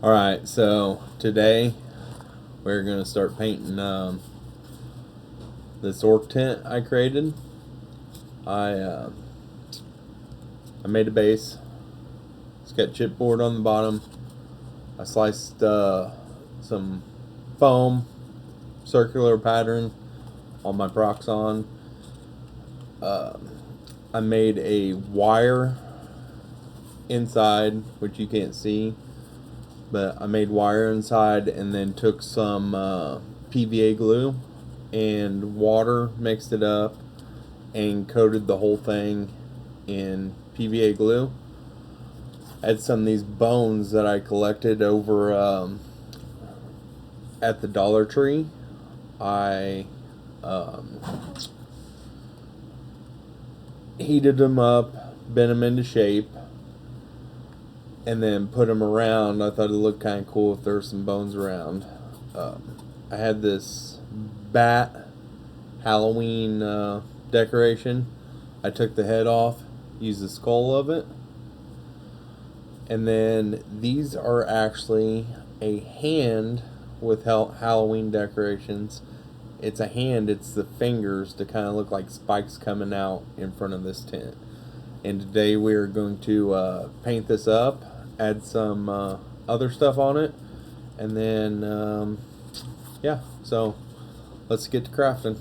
Alright, so today we're going to start painting this orc tent I created. I made a base. It's got chipboard on the bottom. I sliced some foam, circular pattern on my Proxon. I made a wire inside, which you can't see, but I made wire inside and then took some PVA glue and water, mixed it up, and coated the whole thing in PVA glue. I had some of these bones that I collected over at the Dollar Tree. I heated them up, bent them into shape, and then put them around. I thought it looked kind of cool if there were some bones around. I had this bat Halloween decoration. I took the head off, used the skull of it, and then these are actually a hand with Halloween decorations. It's a hand, it's the fingers to kind of look like spikes coming out in front of this tent. And today we're going to paint this up, add some other stuff on it, and then yeah, so let's get to crafting.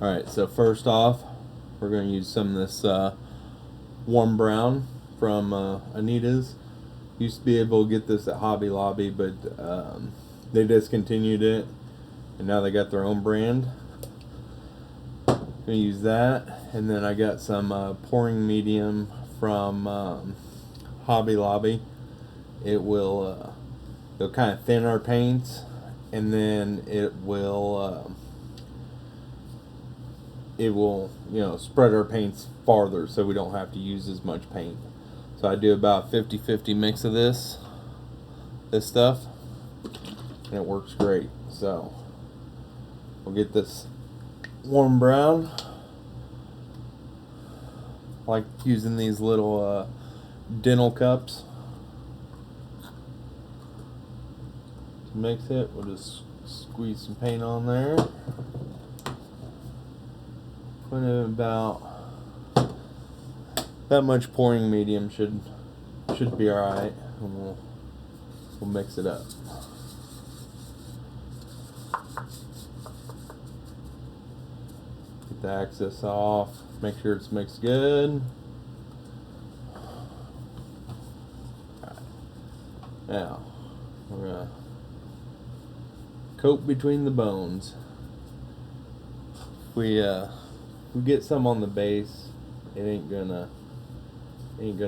Alright, so first off, we're going to use some of this warm brown from Anita's. Used to be able to get this at Hobby Lobby, but they discontinued it, and now they got their own brand. I'm gonna use that, and then I got some pouring medium from Hobby Lobby. It'll kind of thin our paints, and then it will spread our paints farther, so we don't have to use as much paint. So I do about 50-50 mix of this stuff, and it works great. So we'll get this warm brown. I like using these little dental cups to mix it. We'll just squeeze some paint on there. Put in about that much pouring medium should be alright, and we'll mix it up. Get the excess off, make sure it's mixed good. Right. Now we're gonna coat between the bones. We get some on the base, it ain't gonna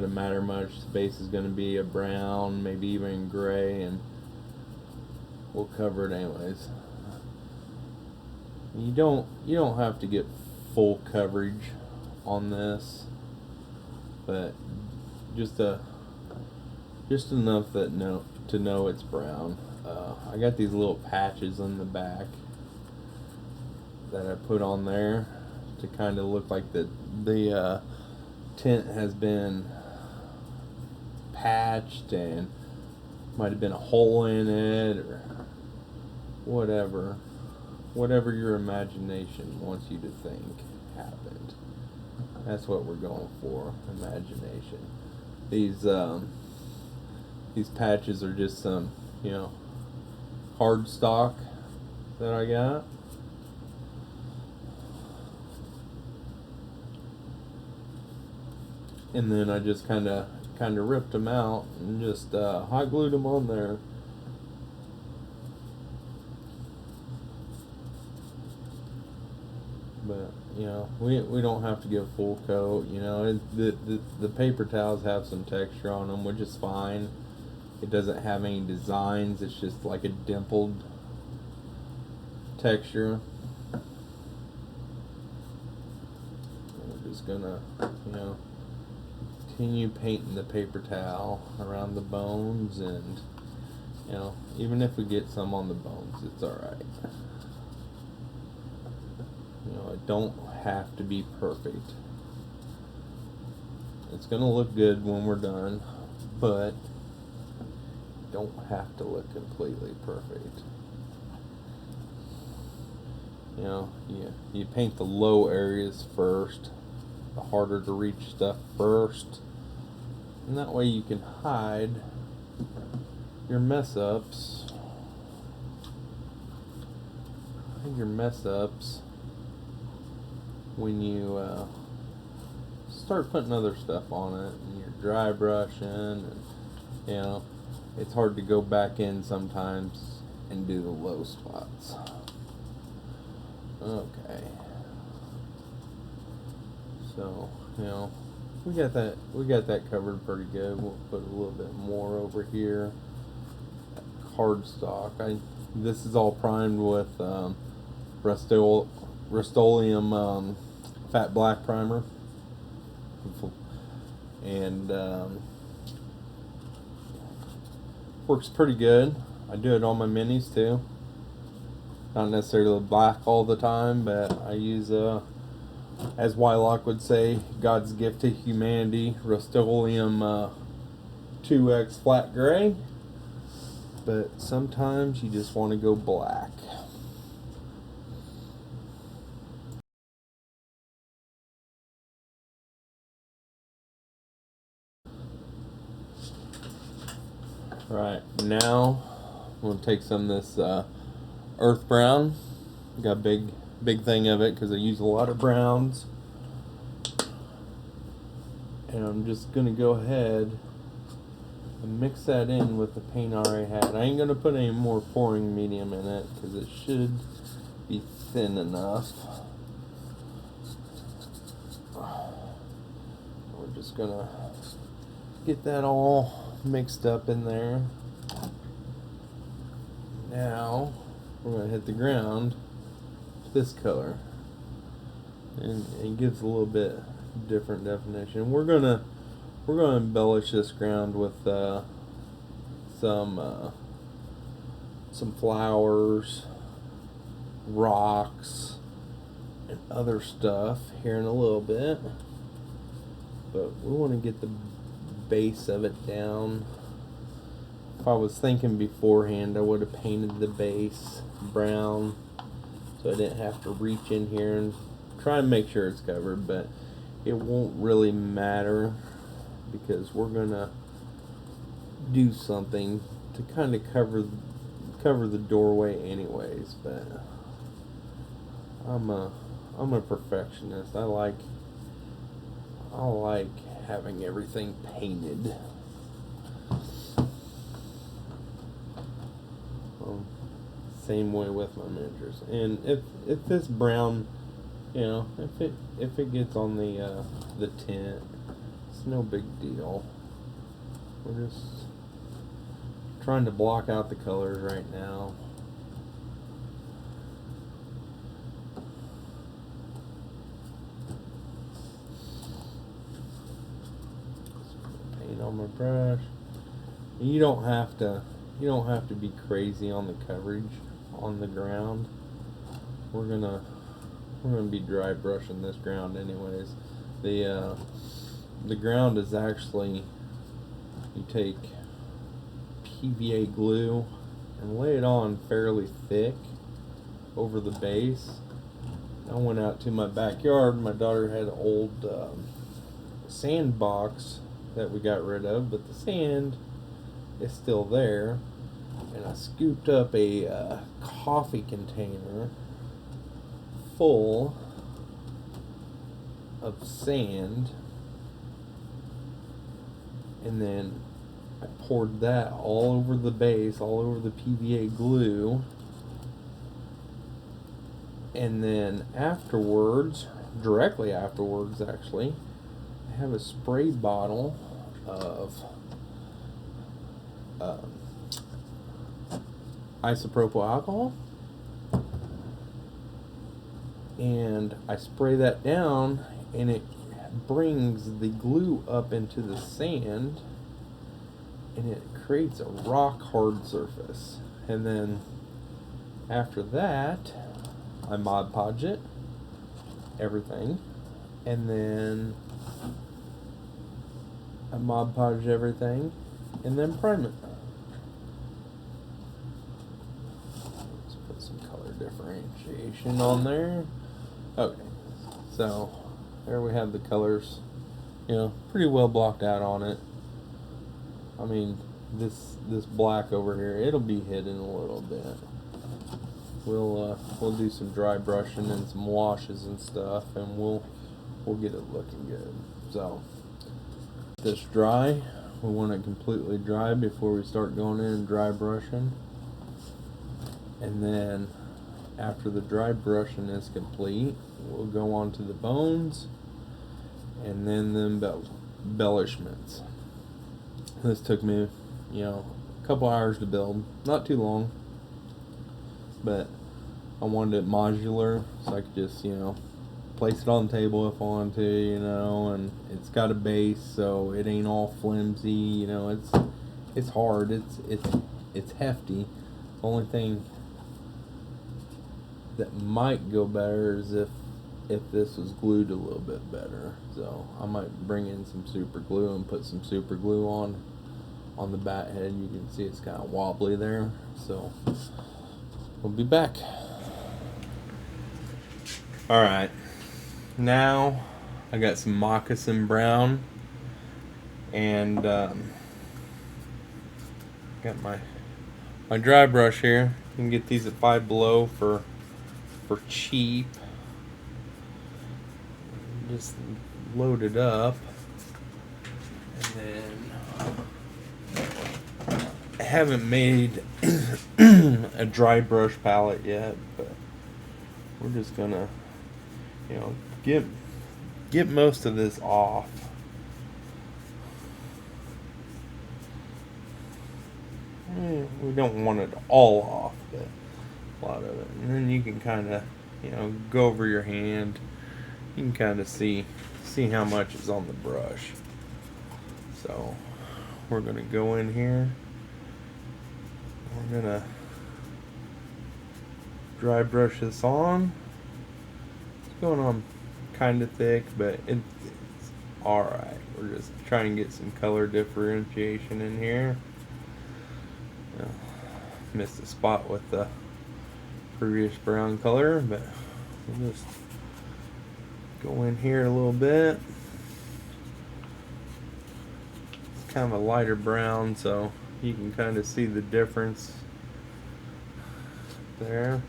matter much. The base is gonna be a brown, maybe even gray, and we'll cover it anyways. You don't have to get full coverage on this, but just enough to know it's brown. I got these little patches on the back that I put on there to kind of look like the tent has been patched and might have been a hole in it or whatever your imagination wants you to think happened. That's what we're going for, imagination. These patches are just some hard stock that I got. And then I just kind of ripped them out and just hot glued them on there. But we don't have to give full coat. The paper towels have some texture on them, which is fine. It doesn't have any designs. It's just like a dimpled texture. We're just gonna continue painting the paper towel around the bones, and even if we get some on the bones, it's alright. It don't have to be perfect. It's gonna look good when we're done, but don't have to look completely perfect. You know, you paint the low areas first, the harder to reach stuff first, and that way you can hide your mess ups. Your mess ups when you start putting other stuff on it, and you're dry brushing, and you know, it's hard to go back in sometimes and do the low spots. Okay, so you know, we got that covered pretty good. We'll put a little bit more over here. Cardstock. This is all primed with Rust-Oleum Fat Black Primer, and works pretty good. I do it on my minis too. Not necessarily black all the time, but I use as Wylock would say, God's gift to humanity, Rust-Oleum 2X flat gray. But sometimes you just want to go black. Right, now I'm going to take some of this earth brown. Got a big thing of it because I use a lot of browns. And I'm just going to go ahead and mix that in with the paint I already had. I ain't going to put any more pouring medium in it because it should be thin enough. We're just going to get that all mixed up in there. Now we're going to hit the ground with this color, and it gives a little bit different definition. We're gonna embellish this ground with some flowers, rocks, and other stuff here in a little bit, but we want to get the base of it down. If I was thinking beforehand, I would have painted the base brown so I didn't have to reach in here and try and make sure it's covered, but it won't really matter because we're gonna do something to kind of cover the doorway anyways. But I'm a perfectionist. I like having everything painted. Same way with my miniatures. And if this brown, you know, if it gets on the tent, it's no big deal. We're just trying to block out the colors right now. Paint on my brush. And you don't have to be crazy on the coverage on the ground. We're gonna be dry brushing this ground anyways. The ground is actually, you take PVA glue and lay it on fairly thick over the base. I went out to my backyard. My daughter had an old sand box that we got rid of, but the sand is still there. And I scooped up a coffee container full of sand, and then I poured that all over the base, all over the PVA glue, and then afterwards, directly afterwards actually, I have a spray bottle of isopropyl alcohol, and I spray that down, and it brings the glue up into the sand, and it creates a rock hard surface. And then after that, I Mod Podge it, everything, and then I Mod Podge everything and then prime it. Let's put some color differentiation on there. Okay, so there we have the colors, you know, pretty well blocked out on it. I mean, this black over here, it'll be hidden a little bit. We'll do some dry brushing and some washes and stuff, and we'll get it looking good. So this dry, we want it completely dry before we start going in and dry brushing. And then after the dry brushing is complete, we'll go on to the bones and then the embellishments. This took me, you know, a couple hours to build, not too long, but I wanted it modular so I could just, you know, place it on the table if I wanted to, you know, and it's got a base so it ain't all flimsy, you know. It's hard, it's hefty. The only thing that might go better is if this was glued a little bit better. So I might bring in some super glue and put some super glue on the bat head. You can see it's kind of wobbly there. So we'll be back. Alright, now I got some moccasin brown and got my dry brush here. You can get these at Five Below for cheap. Just load it up, and then I haven't made a dry brush palette yet, but we're just gonna, you know, get most of this off. We don't want it all off, but a lot of it. And then you can kind of, you know, go over your hand. You can kind of see how much is on the brush. So we're gonna go in here. We're gonna dry brush this on. It's going on kind of thick, but it's alright. We're just trying to get some color differentiation in here. Missed a spot with the previous brown color, but we'll just go in here a little bit. It's kind of a lighter brown, so you can kind of see the difference there.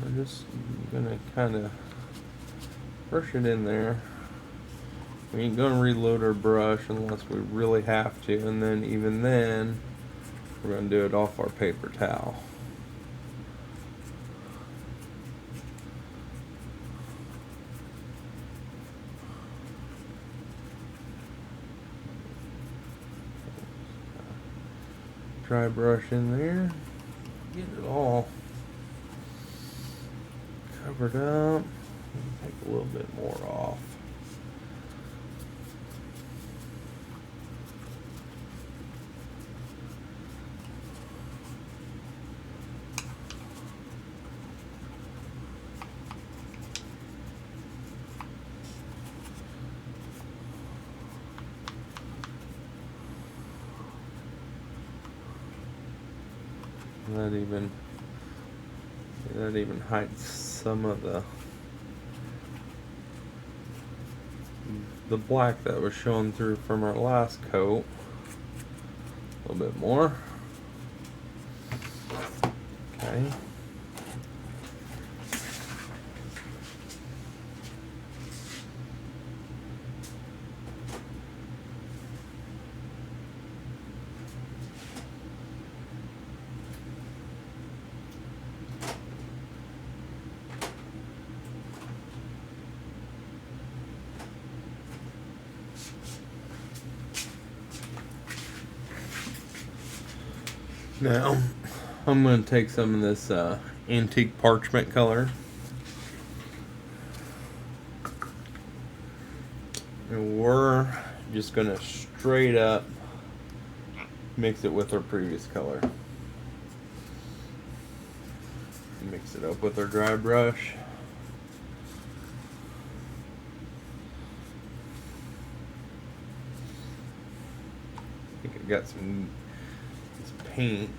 We're just gonna kind of brush it in there. We ain't gonna reload our brush unless we really have to, and then even then we're gonna do it off our paper towel. Dry brush in there, get it all covered up. Take a little bit more off. That even hides some of the black that was showing through from our last coat. A little bit more. Okay. Now, I'm going to take some of this antique parchment color. And we're just going to straight up mix it with our previous color. Mix it up with our dry brush. got some, this paint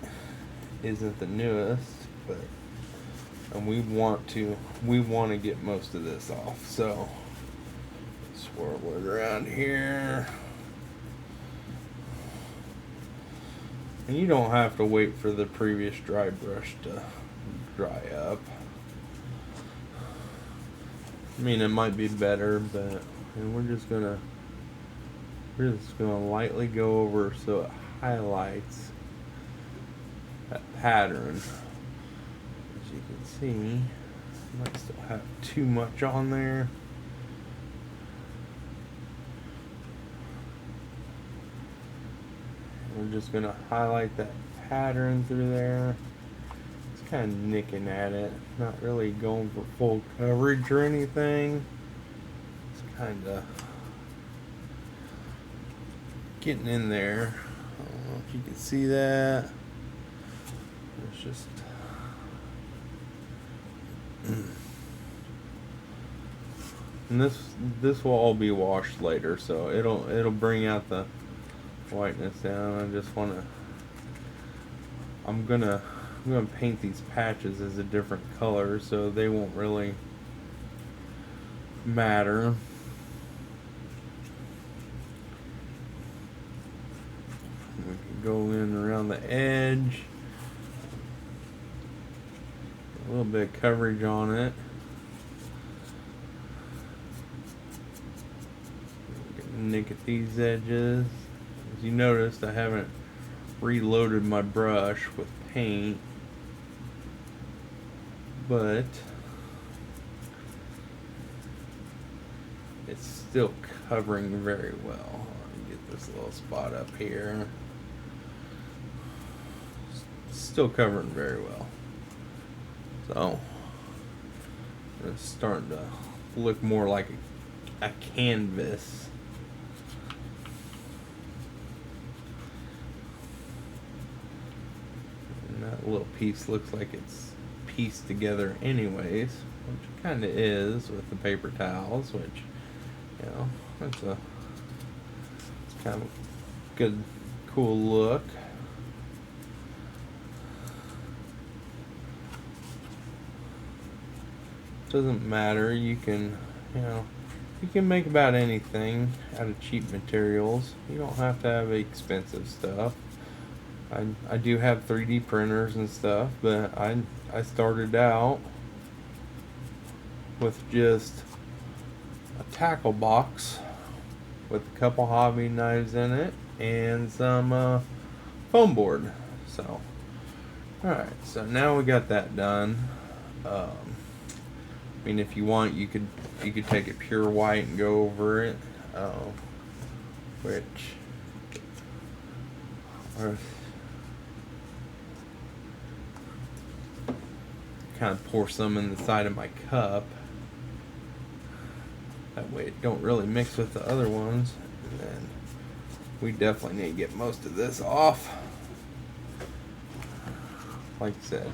isn't the newest, but and we want to get most of this off, so swirl it around here. And you don't have to wait for the previous dry brush to dry up. I mean, it might be better, but and we're just gonna lightly go over so it highlights that pattern. As you can see, I might still have too much on there. We're just gonna highlight that pattern through there. It's kind of nicking at it, not really going for full coverage or anything. It's kind of getting in there. I don't know if you can see that. It's just and this will all be washed later, so it'll bring out the whiteness down. I just want to I'm gonna paint these patches as a different color so they won't really matter. We can go in around the edge, a little bit of coverage on it. Nick at these edges. As you noticed, I haven't reloaded my brush with paint, but it's still covering very well. Let me get this little spot up here. Still covering very well. So it's starting to look more like a canvas. That little piece looks like it's pieced together anyways, which it kind of is with the paper towels, which, you know, it's kind of a good, cool look. Doesn't matter, you can, you know, you can make about anything out of cheap materials. You don't have to have expensive stuff. I do have 3D printers and stuff, but I started out with just a tackle box with a couple hobby knives in it and some foam board. So, alright, so now we got that done. I mean, if you want, you could take it pure white and go over it, which kind of pour some in the side of my cup. That way it don't really mix with the other ones. And then we definitely need to get most of this off. Like I said.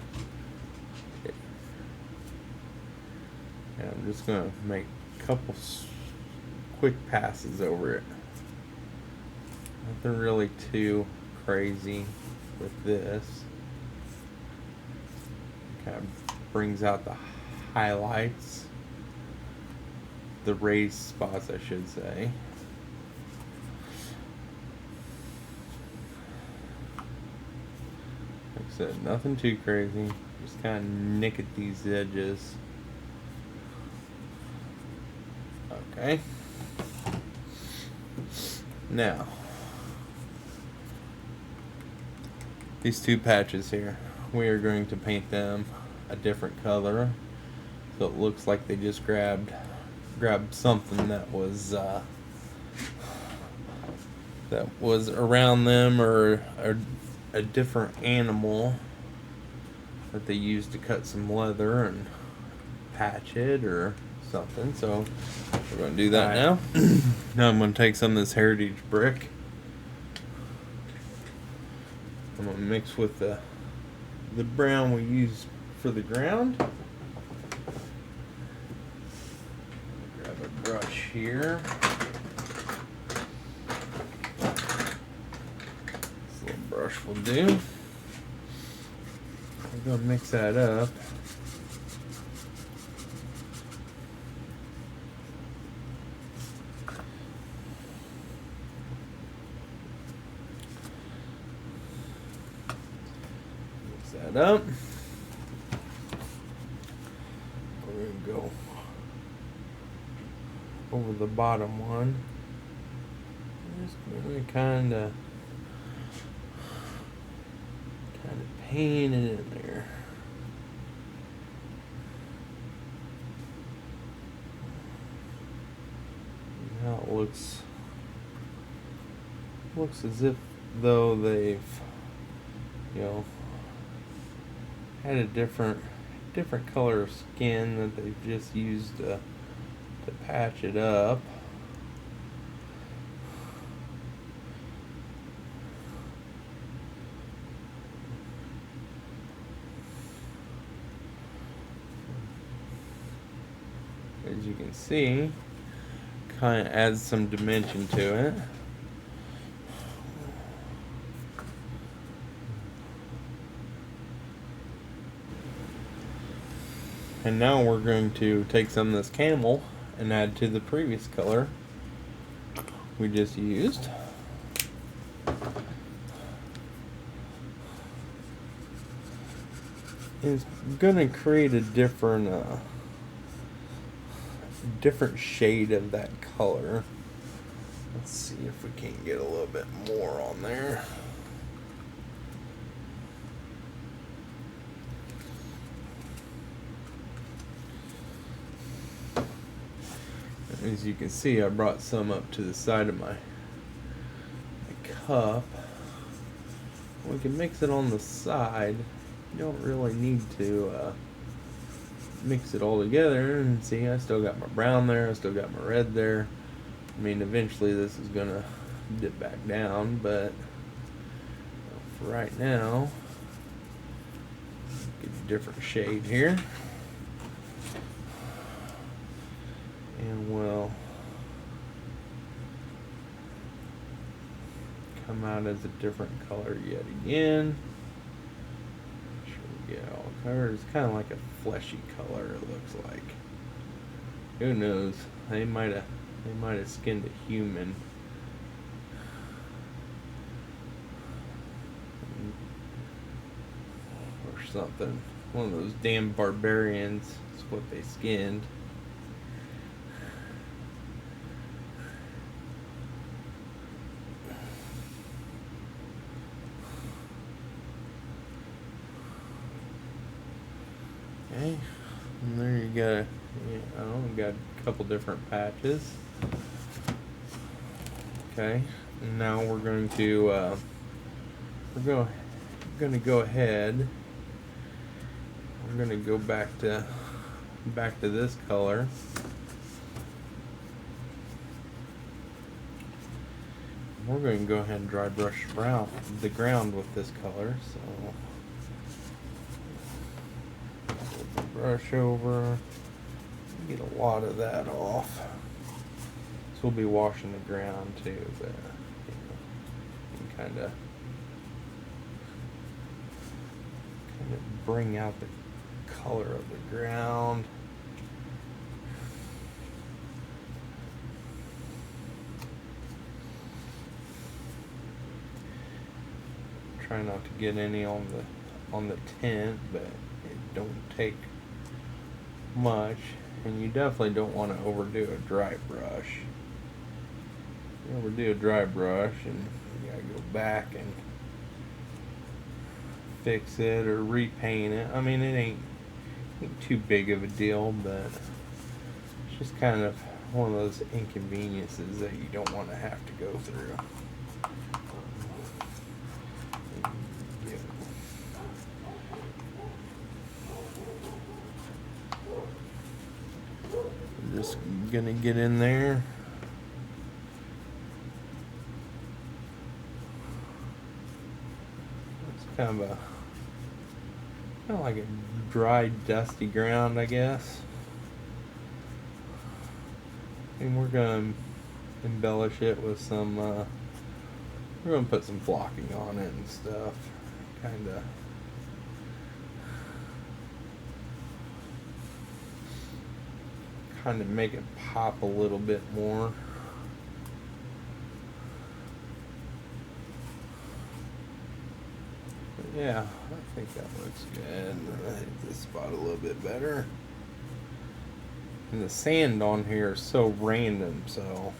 And I'm just going to make a couple quick passes over it. Nothing really too crazy with this. Kind of brings out the highlights, the raised spots, I should say. Like I said, nothing too crazy. Just kind of nick at these edges. Okay. Now, these two patches here, we are going to paint them a different color, so it looks like they just grabbed something that was around them, or a different animal that they used to cut some leather and patch it or something. So we're going to do that now. Now I'm going to take some of this heritage brick. I'm going to mix with the brown we use for the ground. Grab a brush here. little brush will do. We're going to mix that up. Mix that up. We're going to go over the bottom one. Just going to kind of paint it in there. Now it looks as if though they've, you know, had a different color of skin that they've just used to patch it up. As you can see, kind of adds some dimension to it. And now we're going to take some of this camel and add to the previous color we just used. It's going to create a different shade of that color. Let's see if we can get a little bit more on there. As you can see, I brought some up to the side of my cup. We can mix it on the side. You don't really need to mix it all together. And see, I still got my brown there, I still got my red there. I mean, eventually this is gonna dip back down, but for right now, get a different shade here. And we'll come out as a different color yet again. Make sure we get all the colors. It's kind of like a fleshy color, it looks like. Who knows? They might have skinned a human. Or something. One of those damn barbarians is what they skinned. Okay, and there you go. We got a couple different patches. Okay, and now we're going to go ahead. We're going to go back to this color. We're going to go ahead and dry brush around the ground with this color. So brush over, get a lot of that off. So we'll be washing the ground too, but you can kind of bring out the color of the ground. Try not to get any on the tent, but it don't take much, and you definitely don't want to overdo a dry brush. You overdo a dry brush and you gotta go back and fix it or repaint it. I mean, it ain't too big of a deal, but it's just kind of one of those inconveniences that you don't want to have to go through. Just gonna get in there. It's kind of like a dry, dusty ground, I guess. And we're gonna embellish it with some We're going to put some flocking on it and stuff. Kind of make it pop a little bit more. But yeah, I think that looks good. I think this spot a little bit better. And the sand on here is so random, so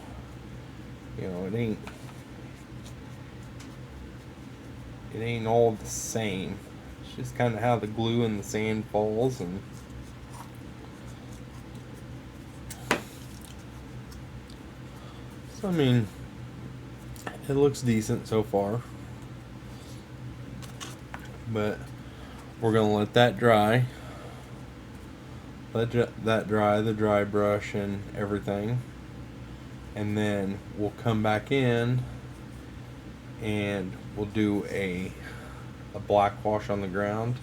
you know, it ain't all the same. It's just kind of how the glue and the sand falls. And so I mean, it looks decent so far, but we're gonna let that dry. Let that dry, the dry brush and everything, and then we'll come back in and we'll do a black wash on the ground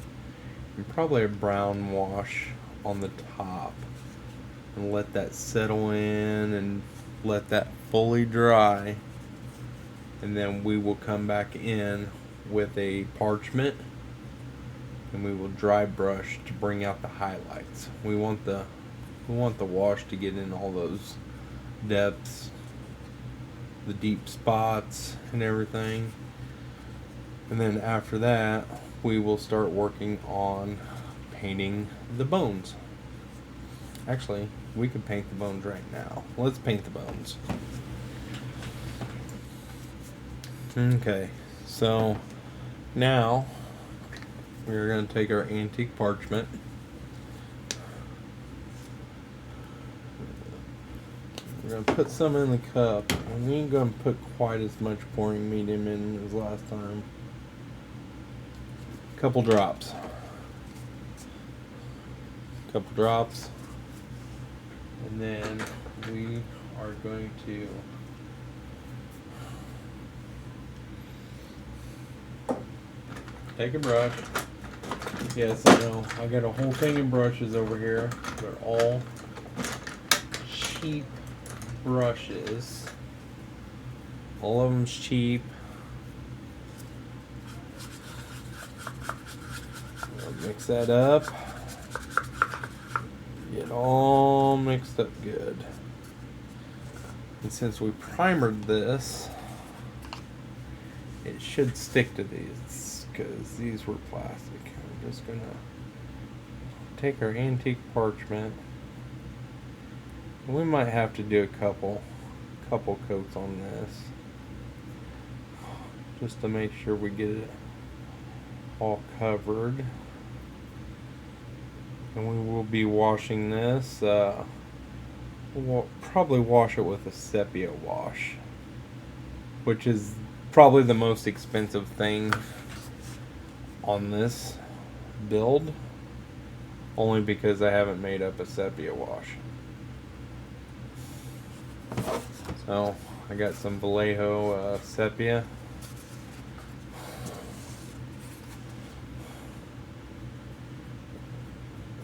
and probably a brown wash on the top, and let that settle in and let that fully dry, and then we will come back in with a parchment and we will dry brush to bring out the highlights. We want the wash to get in all those depths, the deep spots and everything. And then after that, we will start working on painting the bones. Actually, we can paint the bones right now. Let's paint the bones. Okay, so now we're going to take our antique parchment. We're going to put some in the cup. And we ain't going to put quite as much pouring medium in as last time. Couple drops. And then we are going to take a brush. Yes, I know. I got a whole thing of brushes over here. They're all cheap brushes. All of them's cheap. I'll mix that up. Get all mixed up good. And since we primered this, it should stick to these, because these were plastic. I'm just gonna take our antique parchment. We might have to do a couple coats on this, just to make sure we get it all covered. And we will be washing this. We'll probably wash it with a sepia wash, which is probably the most expensive thing on this build, only because I haven't made up a sepia wash. So I got some Vallejo sepia.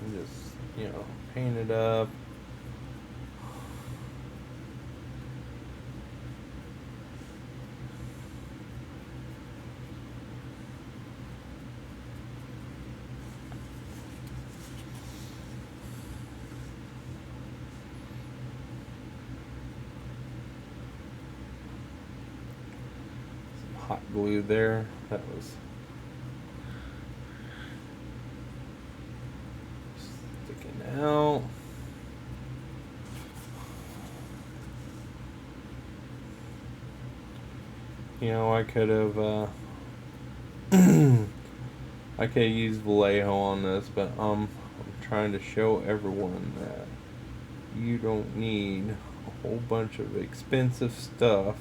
And just, you know, paint it up. Hot glue there. That was sticking out. You know, I could have I could have used Vallejo on this, but I'm trying to show everyone that you don't need a whole bunch of expensive stuff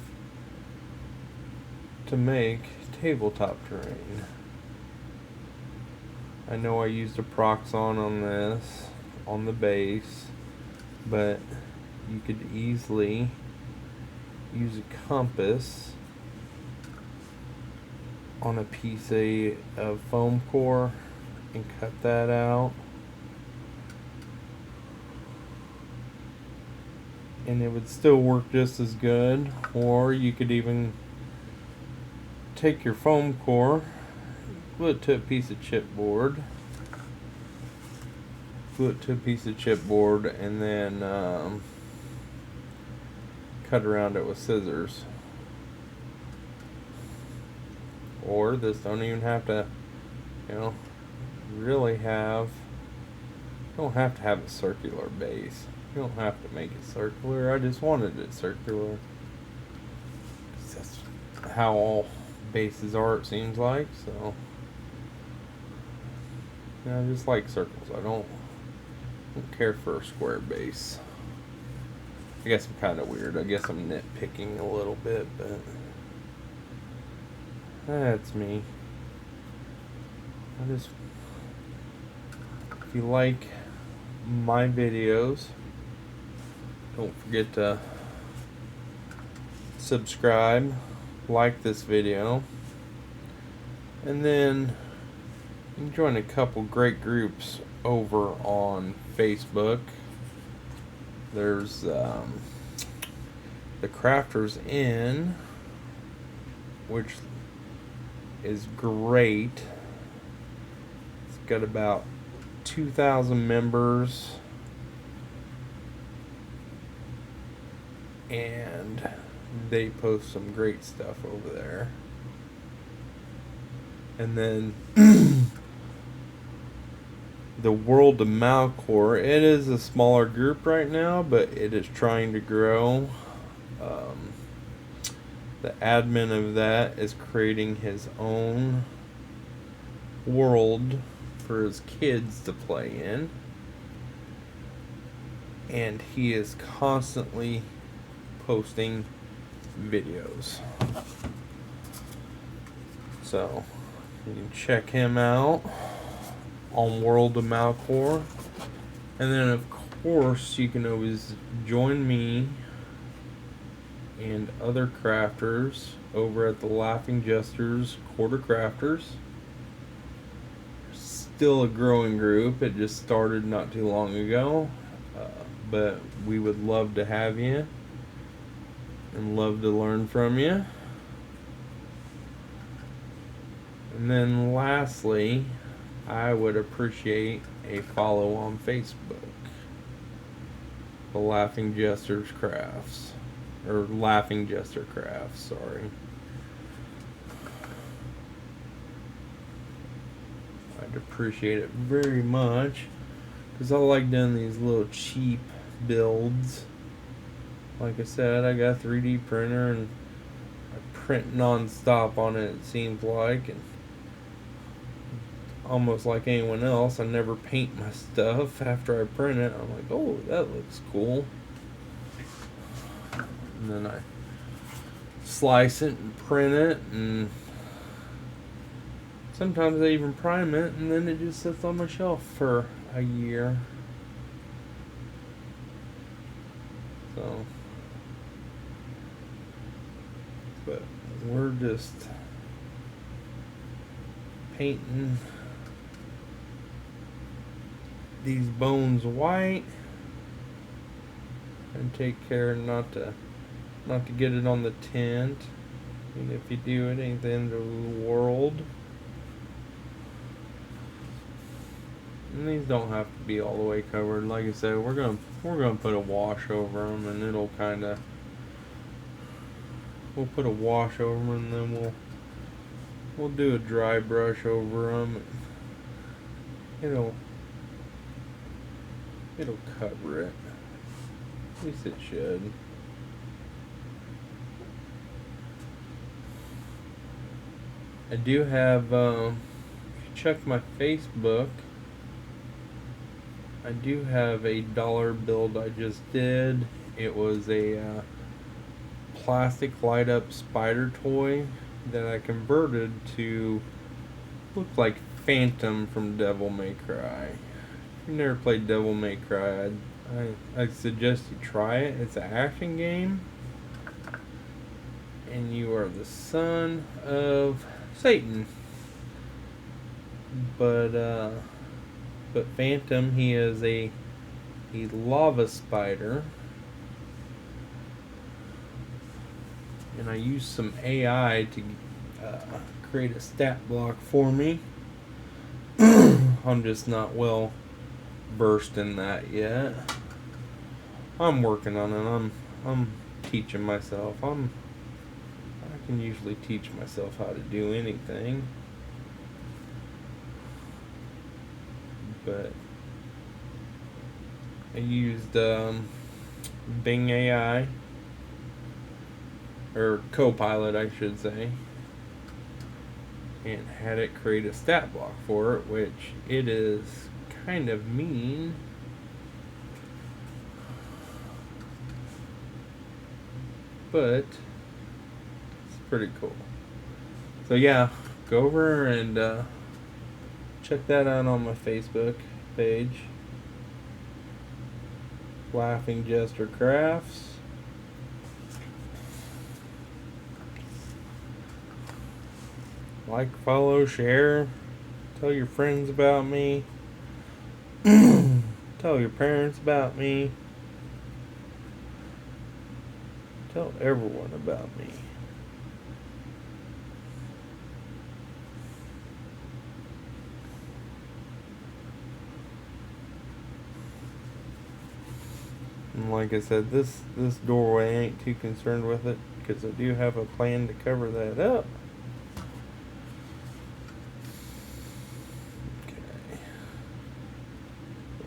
to make tabletop terrain. I know I used a Proxon on this, on the base, but you could easily use a compass on a piece of foam core and cut that out, and it would still work just as good. Or you could even take your foam core, glue it to a piece of chipboard, and then cut around it with scissors. Or this don't even have to, really have. You don't have to have a circular base. You don't have to make it circular. I just wanted it circular. That's how all bases are, it seems like. So, I just like circles. I don't care for a square base. I guess I'm kind of weird. I guess I'm nitpicking a little bit, but that's me. If you like my videos, don't forget to subscribe, like this video, and then you can join a couple great groups over on Facebook. There's the Crafters Inn, which is great. It's got about 2,000 members, and they post some great stuff over there. And then the World of Malcore, it is a smaller group right now, but it is trying to grow. The admin of that is creating his own world for his kids to play in, and he is constantly posting videos, so you can check him out on World of Malcore. And then of course you can always join me and other crafters over at the Laughing Jesters Quarter Crafters. Still a growing group. It just started not too long ago, but we would love to have you and love to learn from you. And then lastly, I would appreciate a follow on Facebook, the Laughing Jesters Crafts, or Laughing Jester Crafts, sorry. I'd appreciate it very much, because I like doing these little cheap builds. Like I said, I got a 3D printer and I print non-stop on it, it seems like, and almost like anyone else, I never paint my stuff after I print it. I'm like, oh, that looks cool. And then I slice it and print it, and sometimes I even prime it, and then it just sits on my shelf for a year. So, but we're just painting these bones white and take care not to get it on the tent. And if you do, it ain't the end of the world. And these don't have to be all the way covered. Like I said, we're gonna put a wash over them, and it'll we'll put a wash over them, and then we'll do a dry brush over them. It'll cover it. At least it should. I do have, if you check my Facebook, I do have a dollar build I just did. It was a plastic light up spider toy that I converted to look like Phantom from Devil May Cry. If you've never played Devil May Cry, I suggest you try it. It's an action game, and you are the son of Satan. But Phantom, he is a lava spider, and I used some AI to create a stat block for me. I'm just not well versed in that yet. I'm working on it. I'm teaching myself. I can usually teach myself how to do anything. But I used Bing AI, or Copilot I should say, and had it create a stat block for it, which it is kind of mean. But it's pretty cool. So yeah, go over and check that out on my Facebook page, Laughing Jester Crafts. Like, follow, share, tell your friends about me, tell your parents about me, tell everyone about me. And like I said, this doorway, I ain't too concerned with it because I do have a plan to cover that up. Okay. So,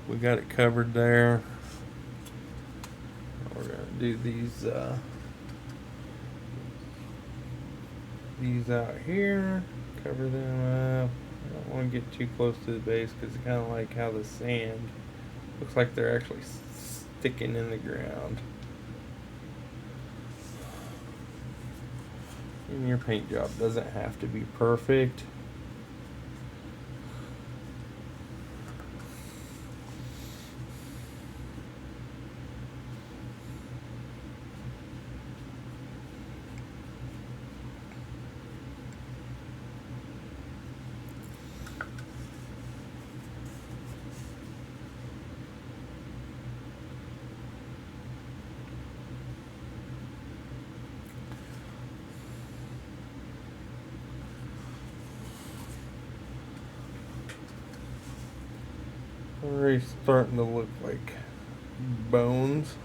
we got it covered there. We're gonna do these out here, cover them up. I don't want to get too close to the base because it's kind of like how the sand looks like they're actually sticking in the ground. And your paint job doesn't have to be perfect. Already starting to look like bones.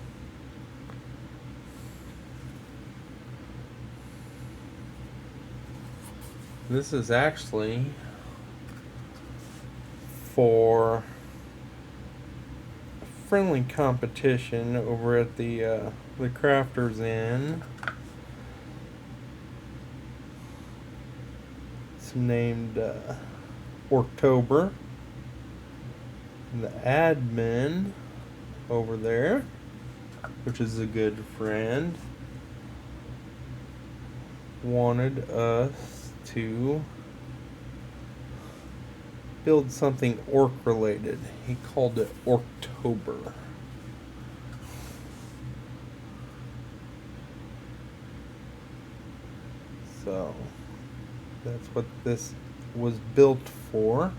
This is actually for a friendly competition over at the Crafters Inn. It's named October. The admin over there, which is a good friend, wanted us to build something orc related. He called it October. So that's what this was built for.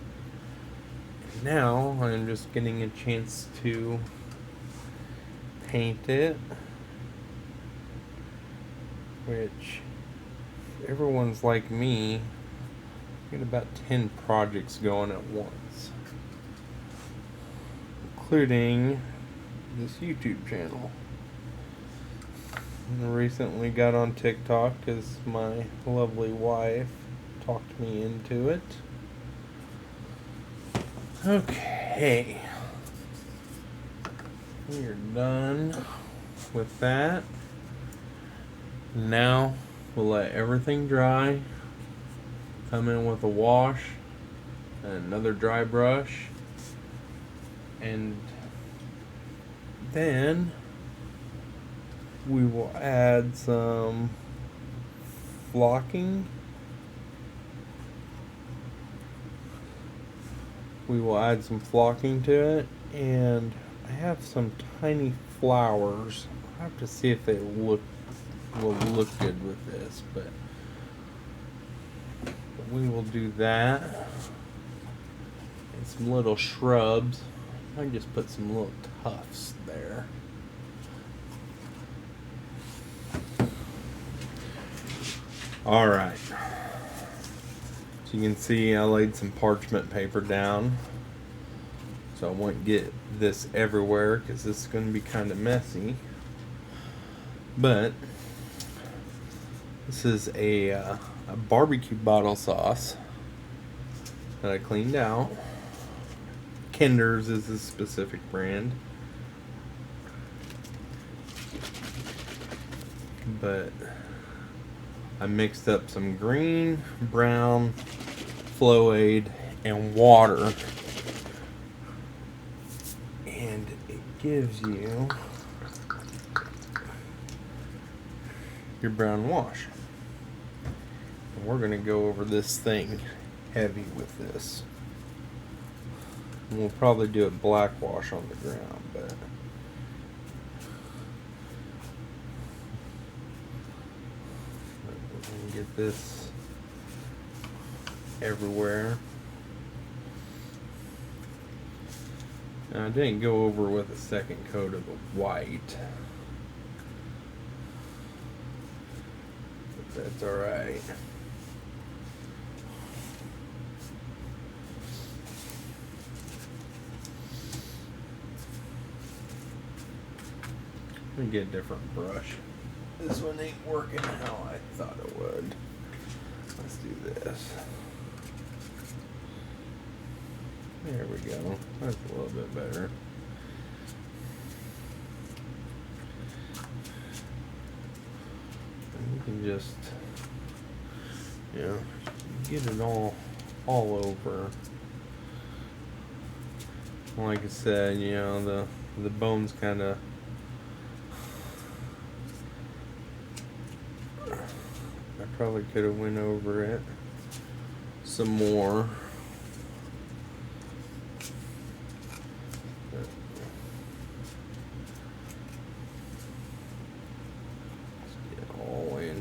Now I'm just getting a chance to paint it, which if everyone's like me, I get about 10 projects going at once, including this YouTube channel. I recently got on TikTok because my lovely wife talked me into it. Okay, we're done with that. Now we'll let everything dry, come in with a wash and another dry brush, and then we will add some flocking. We will add some flocking to it, and I have some tiny flowers. I have to see if they will look good with this, but we will do that. And some little shrubs. I can just put some little tufts there. Alright. So you can see I laid some parchment paper down. So I won't get this everywhere because this is going to be kind of messy. But this is a barbecue bottle sauce that I cleaned out. Kinder's is a specific brand. But I mixed up some green, brown, Flow-Aid, and water. And it gives you your brown wash. And we're going to go over this thing heavy with this. And we'll probably do a black wash on the ground, but we're going to get this everywhere. Now, I didn't go over with a second coat of the white, but that's alright. Let me get a different brush. This one ain't working how I thought it would. Let's do this. There we go. That's a little bit better. And you can just, you know, get it all over. Like I said, you know, the bones kind of, I probably could have went over it some more.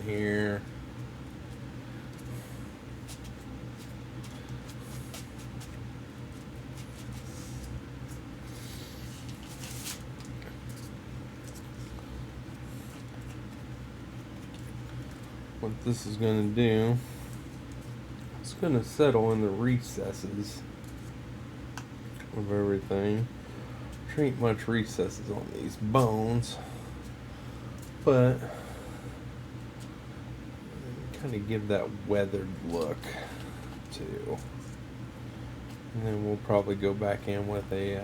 Here. What this is going to do, it's going to settle in the recesses of everything. There ain't much recesses on these bones, but kind of give that weathered look too. And then we'll probably go back in with a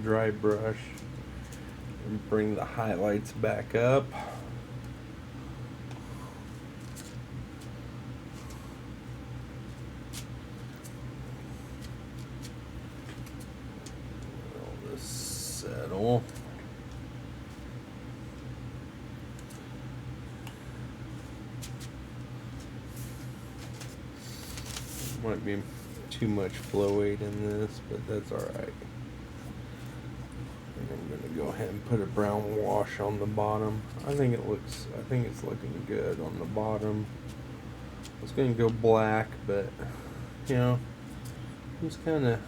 dry brush and bring the highlights back up. Let this settle. Might be too much Flow-Aid in this, but that's alright. And I'm going to go ahead and put a brown wash on the bottom. I think it's looking good on the bottom. I was going to go black, but you know, just kind of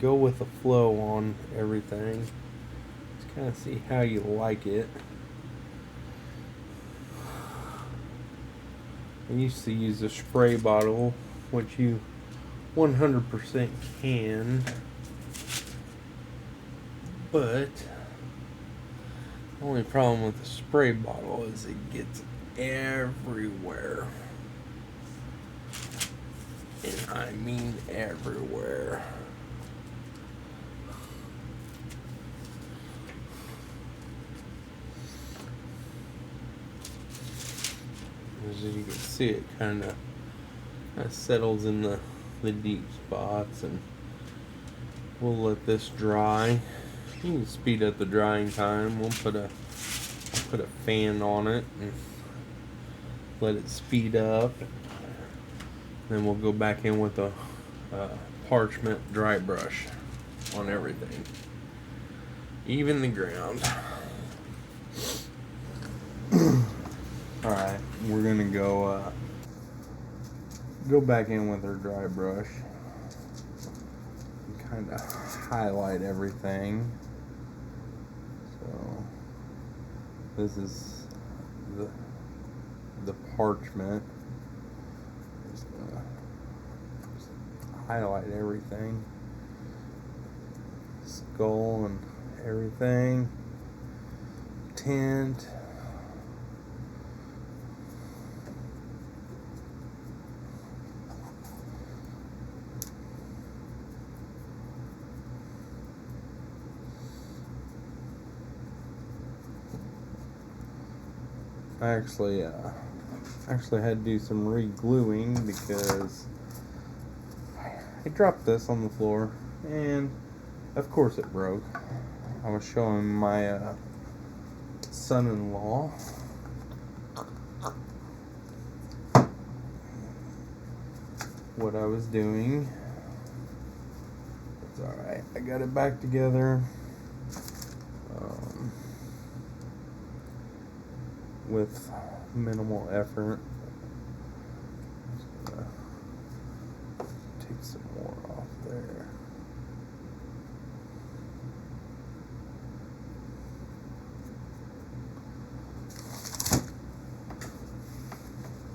go with the flow on everything. Just kind of see how you like it. I used to use a spray bottle, which you 100% can, but the only problem with the spray bottle is it gets everywhere, and I mean everywhere. As you can see, it kind of settles in the deep spots, and we'll let this dry. You can speed up the drying time. We'll put a fan on it and let it speed up. Then we'll go back in with a parchment dry brush on everything, even the ground. Alright, we're gonna go back in with our dry brush and kind of highlight everything. This is the parchment. Just gonna highlight everything. Skull and everything. Tent. I actually had to do some re-gluing because I dropped this on the floor and of course it broke. I was showing my son-in-law what I was doing. It's alright, I got it back together. With minimal effort. Just gonna take some more off there.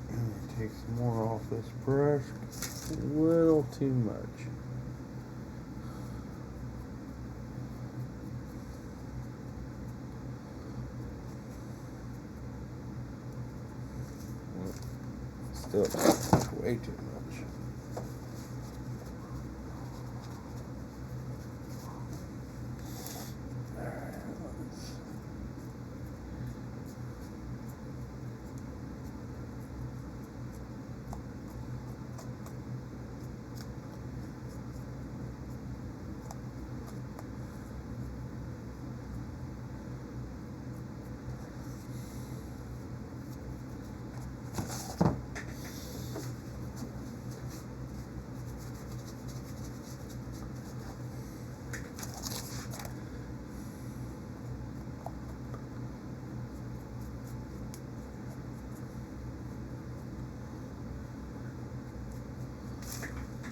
And take some more off this brush. A little too much. Still way too much.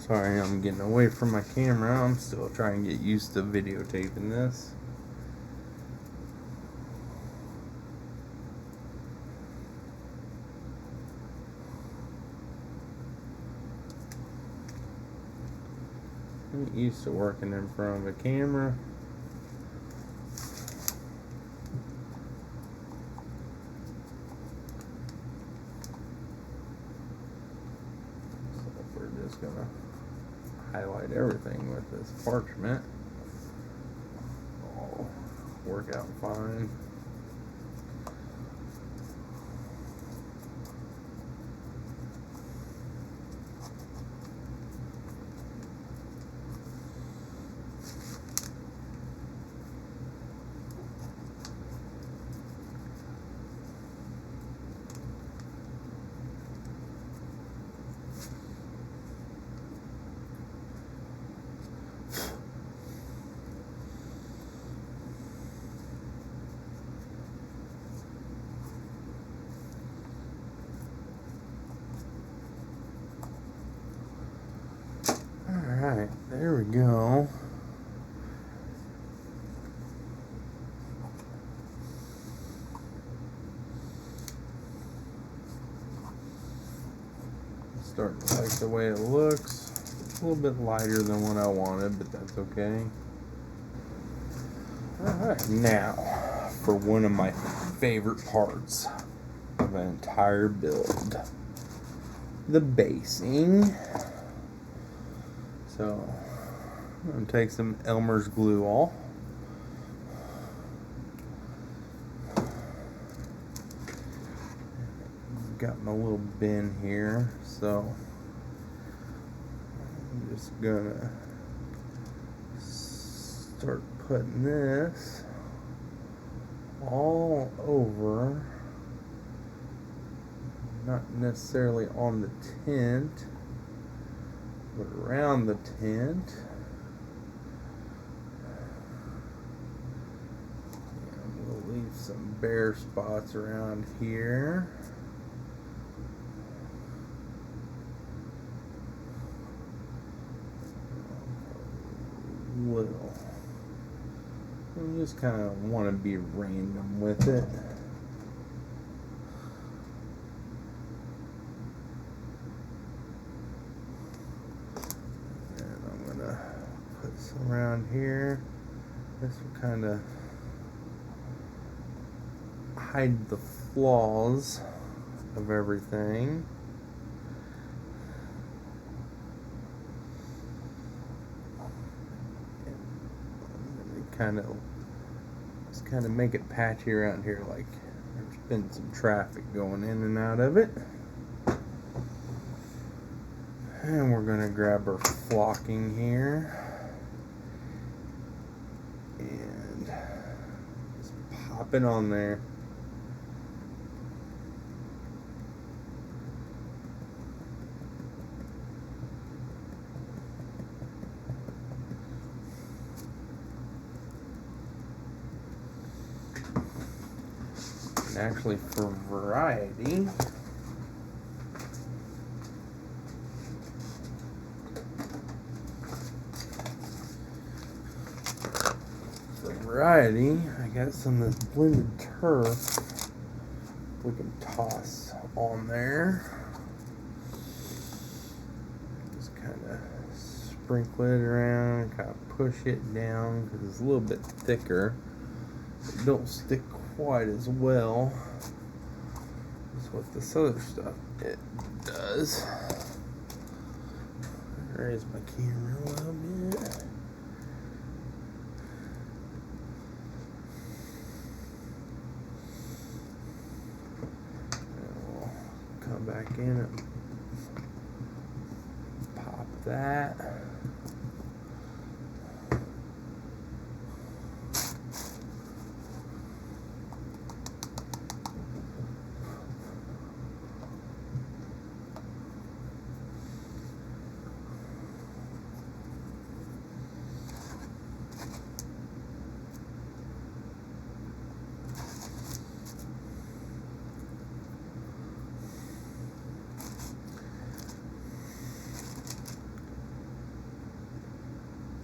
Sorry, I'm getting away from my camera. I'm still trying to get used to videotaping this. I'm used to working in front of a camera. So we're just gonna highlight everything with this parchment. Oh, work out fine. Alright, there we go. Starting to like the way it looks. It's a little bit lighter than what I wanted, but that's okay. Alright, now for one of my favorite parts of an entire build. The basing. So, I'm going to take some Elmer's glue all. Got my little bin here, so I'm just going to start putting this all over, not necessarily on the tent, but around the tent. And we'll leave some bare spots around here. Little. I just kind of want to be random with it. this around here. This will kind of hide the flaws of everything. Just kind of make it patchy around here, like there's been some traffic going in and out of it. And we're gonna grab our flocking here and just pop it on there. Actually, for variety, I got some of this blended turf we can toss on there. Just kind of sprinkle it around, kind of push it down because it's a little bit thicker. It don't stick quite as well as what this other stuff it does. Raise my camera a little bit. And we'll come back in and pop that.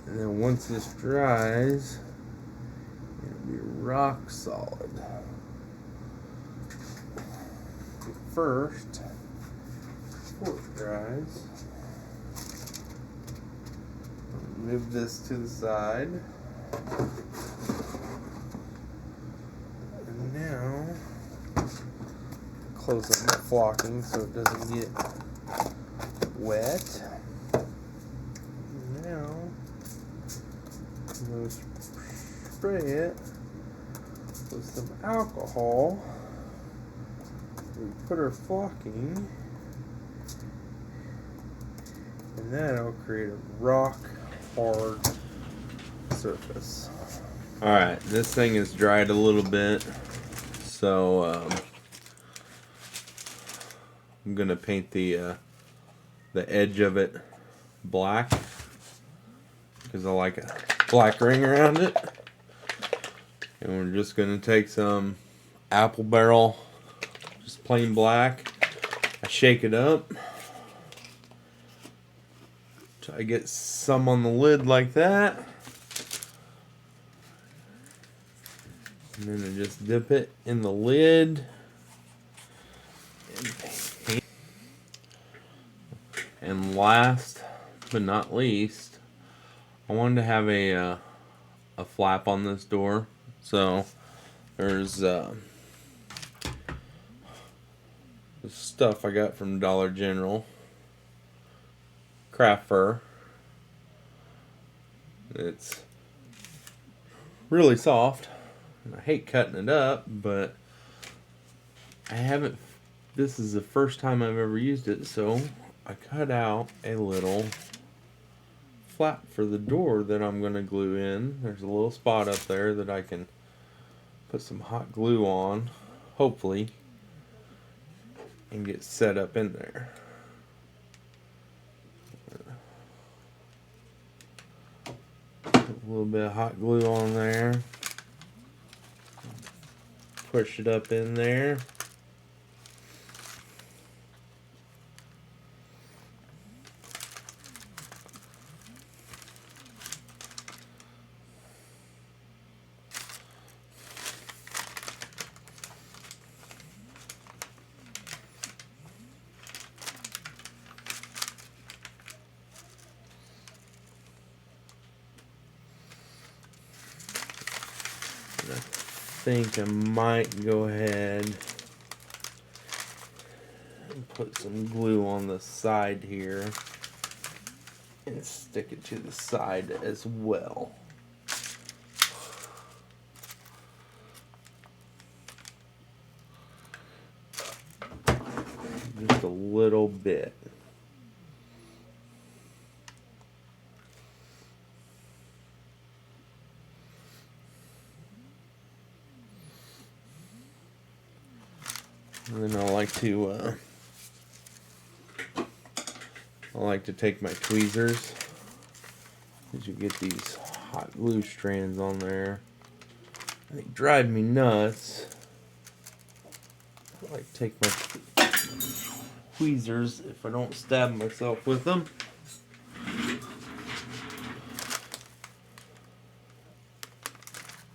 And then once this dries, it'll be rock solid. First, before it dries, move this to the side. And now, close up my flocking so it doesn't get wet. Now, I'm going to spray it with some alcohol. We put our flocking, and that'll create a rock hard surface. Alright, this thing is dried a little bit, so I'm going to paint the edge of it black because I like a black ring around it. And we're just going to take some apple barrel, just plain black. I shake it up. Try to get some on the lid like that. And then I just dip it in the lid. And paint. And last but not least, I wanted to have a flap on this door. So there's stuff I got from Dollar General. Craft fur. It's really soft. I hate cutting it up, but I haven't. This is the first time I've ever used it, so I cut out a little flap for the door that I'm going to glue in. There's a little spot up there that I can put some hot glue on, hopefully, and get set up in there. Put a little bit of hot glue on there. Push it up in there. And I think I might go ahead and put some glue on the side here and stick it to the side as well. Just a little bit. And then I like to take my tweezers, because you get these hot glue strands on there. They drive me nuts. I like to take my tweezers if I don't stab myself with them.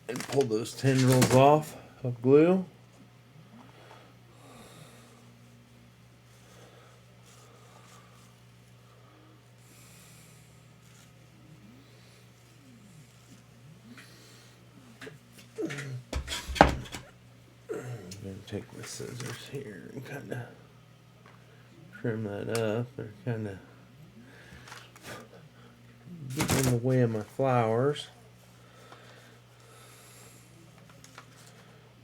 And pull those tendrils off of glue. Take my scissors here and kind of trim that up. They're kind of getting in the way of my flowers.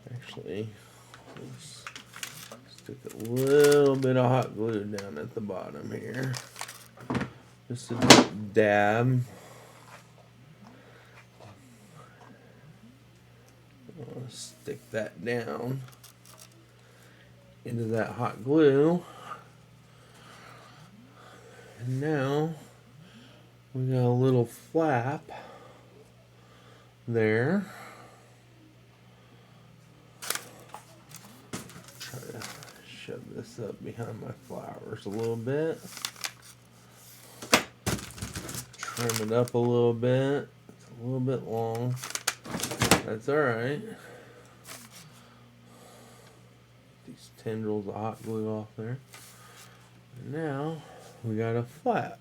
Actually, let's stick a little bit of hot glue down at the bottom here. Just a dab. I'll stick that down into that hot glue. And now we got a little flap there. Try to shove this up behind my flowers a little bit. Trim it up a little bit. It's a little bit long. That's alright. These tendrils of hot glue off there. And now we got a flap.